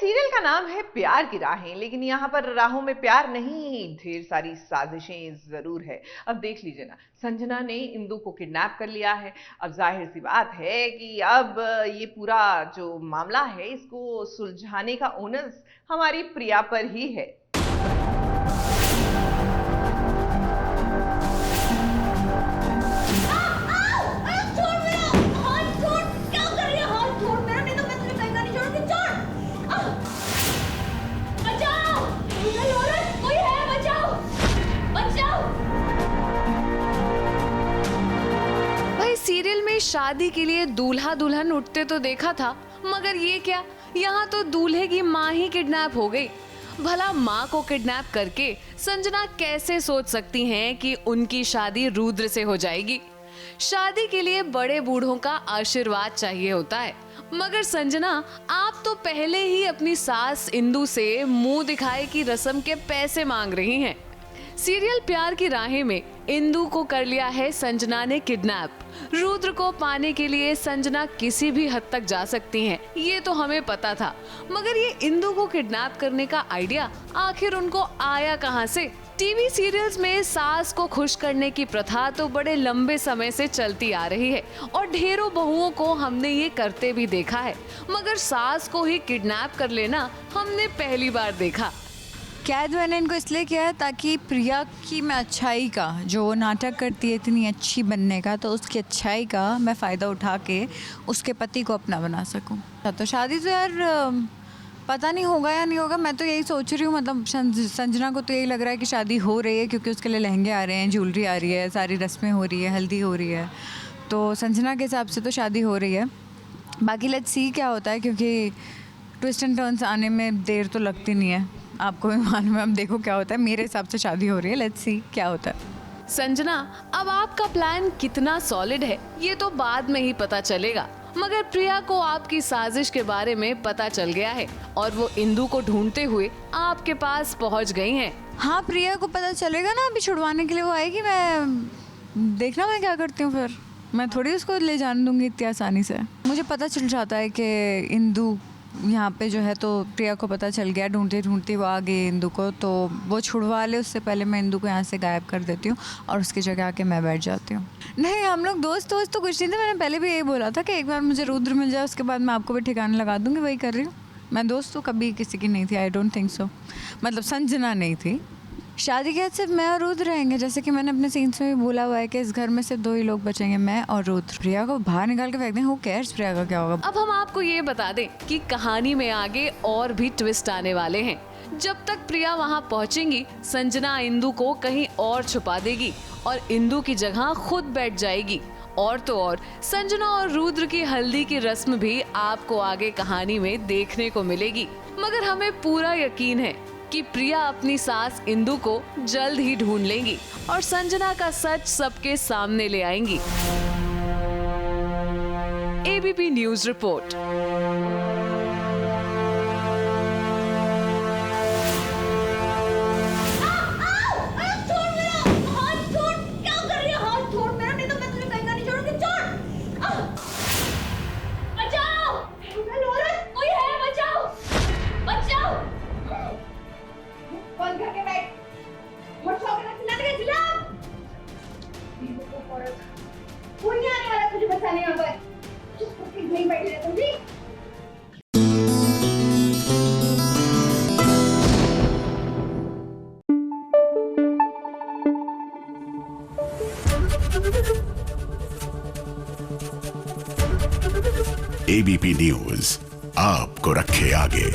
Serial का नाम है प्यार की राहें, लेकिन यहाँ पर राहों में प्यार नहीं, ढेर सारी साजिशें जरूर है। अब देख लीजिए ना, संजना ने इंदु को किडनैप कर लिया है। अब जाहिर सी बात है कि अब ये पूरा जो मामला है इसको सुलझाने का ओनस हमारी प्रिया पर ही है। सीरियल में शादी के लिए दूल्हा दुल्हन उठते तो देखा था, मगर ये क्या, यहाँ तो दूल्हे की माँ ही किडनैप हो गई। भला माँ को किडनैप करके संजना कैसे सोच सकती हैं कि उनकी शादी रुद्र से हो जाएगी। शादी के लिए बड़े बूढ़ों का आशीर्वाद चाहिए होता है, मगर संजना आप तो पहले ही अपनी सास इंदु से मुंह दिखाए की रस्म के पैसे मांग रही हैं। सीरियल प्यार की राहें में इंदु को कर लिया है संजना ने किडनैप। रुद्र को पाने के लिए संजना किसी भी हद तक जा सकती हैं, ये तो हमें पता था, मगर ये इंदु को किडनैप करने का आइडिया आखिर उनको आया कहां से? टीवी सीरियल्स में सास को खुश करने की प्रथा तो बड़े लंबे समय से चलती आ रही है और ढेरों बहुओं को हमने ये करते भी देखा है, मगर सास को ही किडनैप कर लेना हमने पहली बार देखा। कैद मैंने इनको इसलिए किया है ताकि प्रिया की मैं अच्छाई का, जो वो नाटक करती है इतनी अच्छी बनने का, तो उसकी अच्छाई का मैं फ़ायदा उठा के उसके पति को अपना बना सकूं। तो शादी तो यार पता नहीं होगा या नहीं होगा, मैं तो यही सोच रही हूँ। मतलब संजना को तो यही लग रहा है कि शादी हो रही है, क्योंकि उसके लिए लहंगे आ रहे हैं, ज्वेलरी आ रही है, सारी रस्में हो रही है, हल्दी हो रही है, तो संजना के हिसाब से तो शादी हो रही है। बाकी लेट्स सी क्या होता है, क्योंकि ट्विस्ट एंड टर्न्स आने में देर तो लगती नहीं है, आपको भी मालूम है। अब देखो क्या होता है, मेरे हिसाब से शादी हो रही है, लेट्स सी क्या होता है। संजना, अब आपका प्लान कितना सॉलिड है ये तो बाद में ही पता चलेगा, मगर प्रिया को आपकी साजिश के बारे में पता चल गया है और वो इंदु को ढूंढते हुए आपके पास पहुंच गई हैं। हाँ, प्रिया को पता चलेगा ना, अभी छुड़वाने के लिए वो आएगी, मैं देखना मैं क्या करती हूँ। फिर मैं थोड़ी उसको ले जाने दूंगी इतनी आसानी से। मुझे पता चल जाता है कि इंदु यहाँ पे जो है, तो प्रिया को पता चल गया, ढूंढते ढूंढते वो आ गई इंदु को, तो वो छुड़वा ले। उससे पहले मैं इंदु को यहाँ से गायब कर देती हूँ और उसकी जगह आके मैं बैठ जाती हूँ। नहीं, हम लोग दोस्त तो कुछ नहीं थे। मैंने पहले भी यही बोला था कि एक बार मुझे रुद्र मिल जाए, उसके बाद मैं आपको भी ठिकाने लगा दूँगी। वही कर रही हूँ मैं। दोस्त तो कभी किसी की नहीं थी, आई डोंट थिंक सो। मतलब संजना नहीं थी। शादी के बाद सिर्फ मैं और रुद्र रहेंगे, जैसे कि मैंने अपने सीन्स में भी बोला हुआ है कि इस घर में सिर्फ 2 ही लोग बचेंगे, मैं और रुद्र। प्रिया को बाहर निकाल के फेंक दें, हु केयर्स प्रिया का क्या होगा। अब हम आपको ये बता दें कि कहानी में आगे और भी ट्विस्ट आने वाले हैं। जब तक प्रिया वहाँ पहुँचेंगी, संजना इंदु को कहीं और छुपा देगी और इंदु की जगह खुद बैठ जाएगी। और तो और संजना और रुद्र की हल्दी की रस्म भी आपको आगे कहानी में देखने को मिलेगी, मगर हमें पूरा यकीन है कि प्रिया अपनी सास इंदु को जल्द ही ढूंढ लेंगी और संजना का सच सबके सामने ले आएंगी। ABP news report. ABP news आपको रखे आगे।